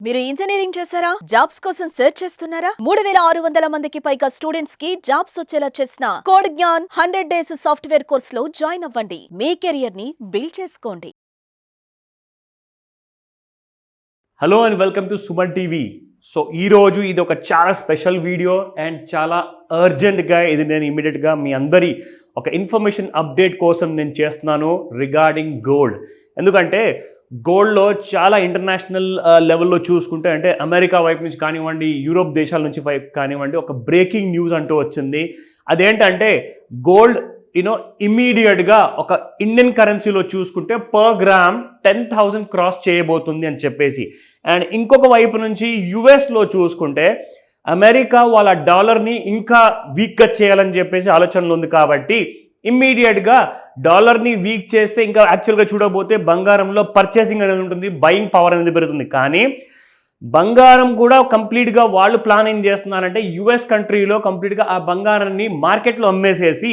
మీరు ఇంజనీరింగ్ చేశారా? జాబ్స్ కోసం సెర్చ్ చేస్తున్నారా? 3600 మందికి పైగా స్టూడెంట్స్ కి జాబ్స్ వచ్చేలా చేసిన code Gyan 100 days software course లో జాయిన్ అవ్వండి. మీ కెరియర్ ని బిల్డ్ చేసుకోండి. Hello and welcome to Suman TV. So ఈరోజు ఇది ఒక చాలా స్పెషల్ వీడియో అండ్ చాలా అర్జెంట్గా ఇది నేను ఇమీడియట్గా మీ అందరి ఒక ఇన్ఫర్మేషన్ అప్డేట్ కోసం నేను చేస్తున్నాను రిగార్డింగ్ గోల్డ్. ఎందుకంటే గోల్డ్లో చాలా ఇంటర్నేషనల్ లెవెల్లో చూసుకుంటే అంటే అమెరికా వైపు నుంచి కానివ్వండి, యూరోప్ దేశాల నుంచి వైపు కానివ్వండి, ఒక బ్రేకింగ్ న్యూస్ అంటూ వచ్చింది. అదేంటంటే గోల్డ్ ఇమీడియట్గా ఒక ఇండియన్ కరెన్సీలో చూసుకుంటే పర్ గ్రామ్ 10,000 క్రాస్ చేయబోతుంది అని చెప్పేసి. అండ్ ఇంకొక వైపు నుంచి యుఎస్లో చూసుకుంటే అమెరికా వాళ్ళ డాలర్ని ఇంకా వీక్గా చేయాలని చెప్పేసి ఆలోచనలు ఉంది. కాబట్టి ఇమ్మీడియట్గా డాలర్ని వీక్ చేస్తే ఇంకా యాక్చువల్గా చూడబోతే బంగారంలో పర్చేసింగ్ అనేది ఉంటుంది, బయింగ్ పవర్ అనేది పెరుగుతుంది. కానీ బంగారం కూడా కంప్లీట్గా వాళ్ళు ప్లాన్ ఏం చేస్తున్నారంటే యుఎస్ కంట్రీలో కంప్లీట్గా ఆ బంగారాన్ని మార్కెట్లో అమ్మేసేసి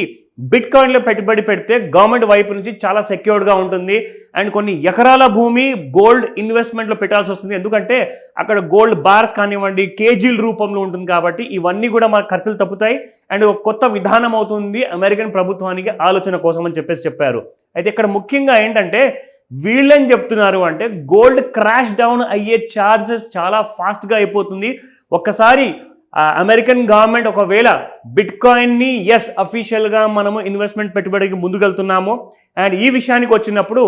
బిట్ కాయిన్లో పెట్టుబడి పెడితే గవర్నమెంట్ వైపు నుంచి చాలా సెక్యూర్డ్గా ఉంటుంది. అండ్ కొన్ని ఎకరాల భూమి గోల్డ్ ఇన్వెస్ట్మెంట్లో పెట్టాల్సి వస్తుంది. ఎందుకంటే అక్కడ గోల్డ్ బార్స్ కానివ్వండి కేజీల రూపంలో ఉంటుంది. కాబట్టి ఇవన్నీ కూడా మన ఖర్చులు తప్పుతాయి అండ్ ఒక కొత్త విధానం అవుతుంది అమెరికన్ ప్రభుత్వానికి ఆలోచన కోసం అని చెప్పారు. అయితే ఇక్కడ ముఖ్యంగా ఏంటంటే వీళ్ళేం చెప్తున్నారు అంటే గోల్డ్ క్రాష్ డౌన్ అయ్యే ఛాన్సెస్ చాలా ఫాస్ట్గా అయిపోతుంది. ఒక్కసారి అమెరికన్ గవర్నమెంట్ ఒకవేళ బిట్ కాయిన్ని అఫీషియల్గా మనము ఇన్వెస్ట్మెంట్ పెట్టుబడికి ముందుకెళ్తున్నాము అండ్ ఈ విషయానికి వచ్చినప్పుడు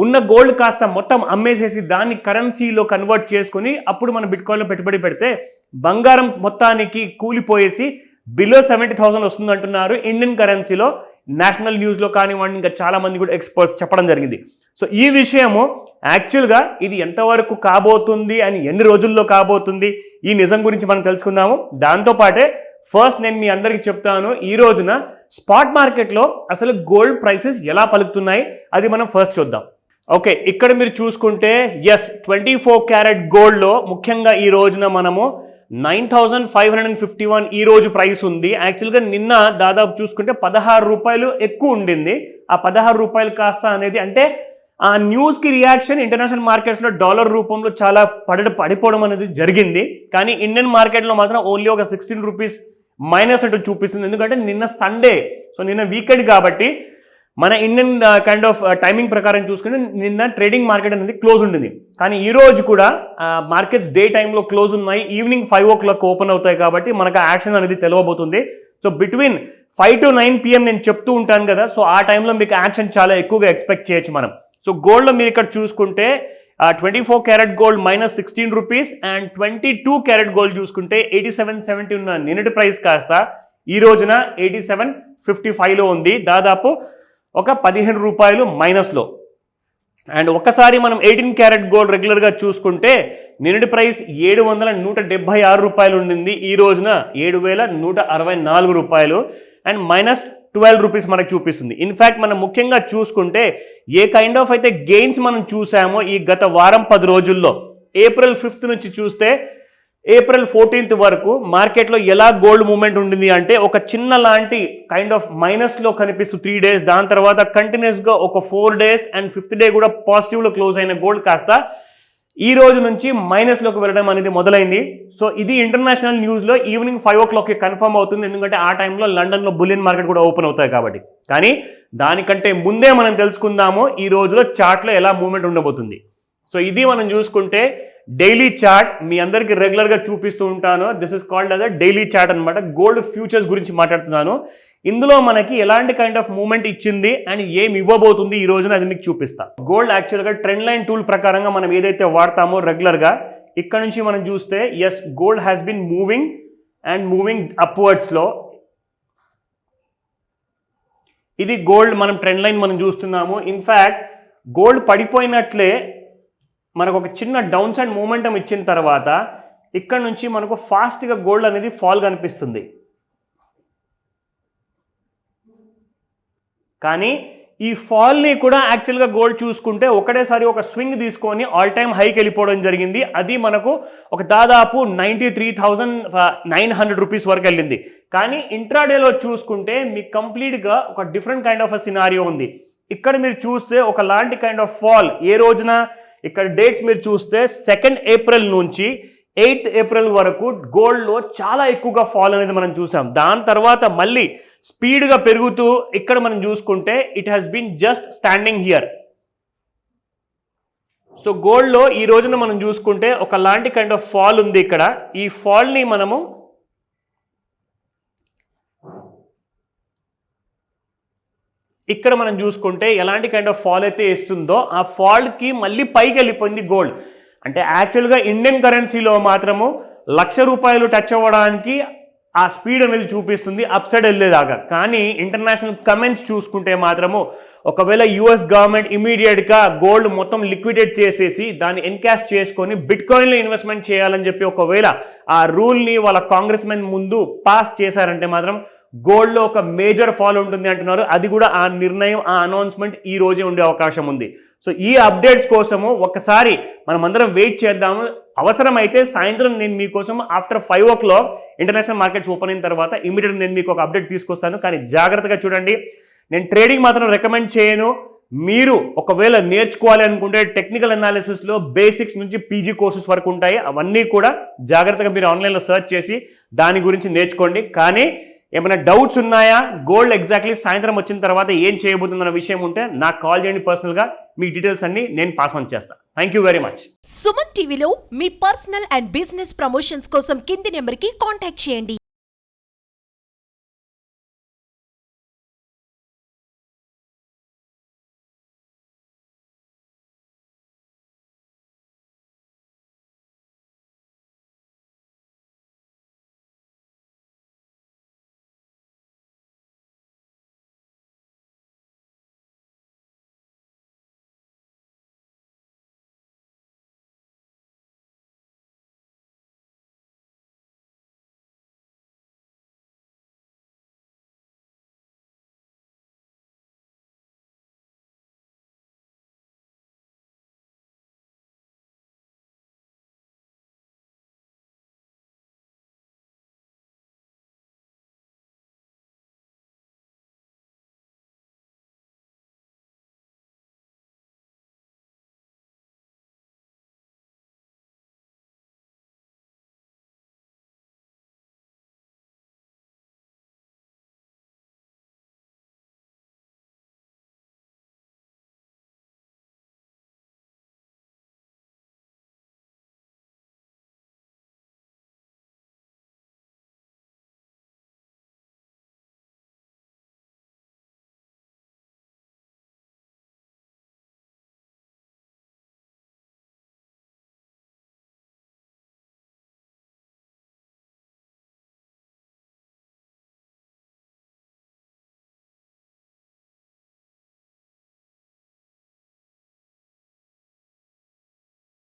ఉన్న గోల్డ్ కాస్త మొత్తం అమ్మేసేసి దాన్ని కరెన్సీలో కన్వర్ట్ చేసుకుని అప్పుడు మనం బిట్ కాయిన్లో పెట్టుబడి పెడితే బంగారం మొత్తానికి కూలిపోయేసి బిలో 70,000 వస్తుంది అంటున్నారు ఇండియన్ కరెన్సీలో. నేషనల్ న్యూస్లో కానివ్వండి, ఇంకా చాలా మంది కూడా ఎక్స్పర్ట్స్ చెప్పడం జరిగింది. సో ఈ విషయము యాక్చువల్గా ఇది ఎంతవరకు కాబోతుంది అని ఎన్ని రోజుల్లో కాబోతుంది ఈ నిజం గురించి మనం తెలుసుకుందాము. దాంతోపాటే ఫస్ట్ నేను మీ అందరికీ చెప్తాను ఈ రోజున స్పాట్ మార్కెట్లో అసలు గోల్డ్ ప్రైసెస్ ఎలా పలుకుతున్నాయి అది మనం ఫస్ట్ చూద్దాం. ఓకే, ఇక్కడ మీరు చూసుకుంటే 24 క్యారెట్ గోల్డ్లో ముఖ్యంగా ఈ రోజున మనము 9,551 ఈ రోజు ప్రైస్ ఉంది. యాక్చువల్గా నిన్న దాదాపు చూసుకుంటే 16 రూపాయలు ఎక్కువ ఉండింది. ఆ 16 రూపాయలు కాస్త అనేది అంటే ఆ న్యూస్కి రియాక్షన్ ఇంటర్నేషనల్ మార్కెట్స్లో డాలర్ రూపంలో చాలా పడిపోవడం అనేది జరిగింది. కానీ ఇండియన్ మార్కెట్లో మాత్రం ఓన్లీ ఒక 16 రూపీస్ మైనస్ అంటూ చూపిస్తుంది. ఎందుకంటే నిన్న సండే, సో నిన్న వీకెండ్ కాబట్టి మన ఇండియన్ కైండ్ ఆఫ్ టైమింగ్ ప్రకారం చూసుకుంటే నిన్న ట్రేడింగ్ మార్కెట్ అనేది క్లోజ్ ఉంటుంది. కానీ ఈ రోజు కూడా మార్కెట్స్ డే టైంలో క్లోజ్ ఉన్నాయి. ఈవినింగ్ 5 o'clock ఓపెన్ అవుతాయి కాబట్టి మనకు యాక్షన్ అనేది తెలియబోతుంది. సో బిట్వీన్ 5 to 9 PM నేను చెప్తూ ఉంటాను కదా, సో ఆ టైంలో మీకు యాక్షన్ చాలా ఎక్కువగా ఎక్స్పెక్ట్ చేయొచ్చు మనం. సో గోల్డ్లో మీరు ఇక్కడ చూసుకుంటే 24 carat gold minus 16 rupees and 22 carat gold చూసుకుంటే 87.70 ఉన్న నిన్నటి ప్రైస్ కాస్త ఈ రోజున 87.55లో ఉంది. దాదాపు ఒక 15 రూపాయలు మైనస్లో. అండ్ ఒక్కసారి మనం 18 క్యారెట్ గోల్డ్ రెగ్యులర్గా చూసుకుంటే నిన్నటి ప్రైస్ 776 రూపాయలు ఉండింది. ఈ రోజున 7,164 రూపాయలు అండ్ మైనస్ 12 రూపీస్ మనకు చూపిస్తుంది. ఇన్ఫ్యాక్ట్ మనం ముఖ్యంగా చూసుకుంటే ఏ కైండ్ ఆఫ్ అయితే గెయిన్స్ మనం చూసామో ఈ గత వారం 10 రోజుల్లో April 5th నుంచి చూస్తే April 14th వరకు మార్కెట్లో ఎలా గోల్డ్ మూవ్మెంట్ ఉండింది అంటే ఒక చిన్న లాంటి కైండ్ ఆఫ్ మైనస్లో కనిపిస్తూ 3 days, దాని తర్వాత కంటిన్యూస్గా ఒక 4 days అండ్ 5th డే కూడా పాజిటివ్లో క్లోజ్ అయిన గోల్డ్ కాస్త ఈ రోజు నుంచి మైనస్లోకి వెళ్ళడం అనేది మొదలైంది. సో ఇది ఇంటర్నేషనల్ న్యూస్లో ఈవినింగ్ 5 o'clock కన్ఫర్మ్ అవుతుంది. ఎందుకంటే ఆ టైంలో లండన్లో బులియన్ మార్కెట్ కూడా ఓపెన్ అవుతాయి కాబట్టి. కానీ దానికంటే ముందే మనం తెలుసుకుందాము ఈ రోజులో చార్ట్లో ఎలా మూవ్మెంట్ ఉండబోతుంది. సో ఇది మనం చూసుకుంటే డైలీ చార్ట్ మీ అందరికి రెగ్యులర్గా చూపిస్తూ ఉంటాను. This is called as a daily chart అనమాట. గోల్డ్ ఫ్యూచర్స్ గురించి మాట్లాడుతున్నాను. ఇందులో మనకి ఎలాంటి కైండ్ ఆఫ్ మూవ్మెంట్ ఇచ్చింది అండ్ ఏమి ఇవ్వబోతుంది ఈ రోజున అది మీకు చూపిస్తా. గోల్డ్ యాక్చువల్గా ట్రెండ్ లైన్ టూల్ ప్రకారంగా మనం ఏదైతే వాడతామో రెగ్యులర్గా ఇక్కడ నుంచి మనం చూస్తే gold has been moving and moving అప్వర్డ్స్లో. ఇది గోల్డ్ మనం ట్రెండ్ లైన్ మనం చూస్తున్నాము. ఇన్ఫ్యాక్ట్ గోల్డ్ పడిపోయినట్లే మనకు ఒక చిన్న డౌన్ సైడ్ మూమెంటం ఇచ్చిన తర్వాత ఇక్కడ నుంచి మనకు ఫాస్ట్గా గోల్డ్ అనేది ఫాల్ కనిపిస్తుంది. కానీ ఈ ఫాల్ని కూడా యాక్చువల్గా గోల్డ్ చూసుకుంటే ఒకటేసారి ఒక స్వింగ్ తీసుకొని ఆల్ టైమ్ హైకి వెళ్ళిపోవడం జరిగింది. అది మనకు ఒక దాదాపు 93,900 రూపీస్ వరకు వెళ్ళింది. కానీ ఇంట్రాడేలో చూసుకుంటే మీకు కంప్లీట్గా ఒక different kind of a scenario ఉంది. ఇక్కడ మీరు చూస్తే ఒకలాంటి కైండ్ ఆఫ్ ఫాల్ ఏ రోజున ఇక్కడ డేట్స్ మీరు చూస్తే 2 ఏప్రిల్ నుంచి 8 ఏప్రిల్ వరకు గోల్డ్లో చాలా ఎక్కువగా ఫాల్ అనేది మనం చూసాం. దాని తర్వాత మళ్ళీ స్పీడ్గా పెరుగుతూ ఇక్కడ మనం చూసుకుంటే it has been just standing here. So గోల్డ్లో ఈ రోజున మనం చూసుకుంటే ఒకలాంటి కైండ్ ఆఫ్ ఫాల్ ఉంది. ఈ ఫాల్ని మనము ఇక్కడ మనం చూసుకుంటే ఎలాంటి కైండ్ ఆఫ్ ఫాల్ అయితే ఇస్తుందో ఆ ఫాల్కి మళ్ళీ పైకి వెళ్ళిపోయింది గోల్డ్. అంటే యాక్చువల్గా ఇండియన్ కరెన్సీలో మాత్రము ₹1,00,000 టచ్ అవ్వడానికి ఆ స్పీడ్ అనేది చూపిస్తుంది అప్ సైడ్ వెళ్ళేదాకా. కానీ ఇంటర్నేషనల్ కమెంట్స్ చూసుకుంటే మాత్రము ఒకవేళ యుఎస్ గవర్నమెంట్ ఇమీడియట్గా గోల్డ్ మొత్తం లిక్విడేట్ చేసేసి దాన్ని ఎన్కాష్ చేసుకొని బిట్కాయిన్లో ఇన్వెస్ట్మెంట్ చేయాలని చెప్పి ఒకవేళ ఆ రూల్ని వాళ్ళ కాంగ్రెస్ మెన్ ముందు పాస్ చేశారంటే మాత్రం గోల్డ్లో ఒక మేజర్ ఫాల్ ఉంటుంది అంటున్నారు. అది కూడా ఆ నిర్ణయం, ఆ అనౌన్స్మెంట్ ఈ రోజే ఉండే అవకాశం ఉంది. సో ఈ అప్డేట్స్ కోసము ఒకసారి మనం అందరం వెయిట్ చేద్దాము. అవసరమైతే సాయంత్రం నేను మీకోసం after 5 o'clock international markets open అయిన తర్వాత ఇమీడియట్గా నేను మీకు ఒక అప్డేట్ తీసుకొస్తాను. కానీ జాగ్రత్తగా చూడండి, నేను ట్రేడింగ్ మాత్రం రికమెండ్ చేయను. మీరు ఒకవేళ నేర్చుకోవాలి అనుకుంటే టెక్నికల్ అనాలిసిస్లో బేసిక్స్ నుంచి పీజీ కోర్సెస్ వరకు ఉంటాయి. అవన్నీ కూడా జాగ్రత్తగా మీరు ఆన్లైన్లో సెర్చ్ చేసి దాని గురించి నేర్చుకోండి. కానీ ఏమైనా డౌట్స్ ఉన్నాయా, గోల్డ్ ఎగ్జాక్ట్లీ సాయంత్రం వచ్చిన తర్వాత ఏం చేయబోతుందన్న విషయం ఉంటే నాకు కాల్ చేయండి. పర్సనల్గా మీ డీటెయిల్స్ అన్ని నేను పాస్ ఆన్ చేస్తాను. Thank you very much. Suman టీవీలో మీ పర్సనల్ అండ్ బిజినెస్ ప్రమోషన్స్ కోసం కింది నెంబర్కి కాంటాక్ట్ చేయండి.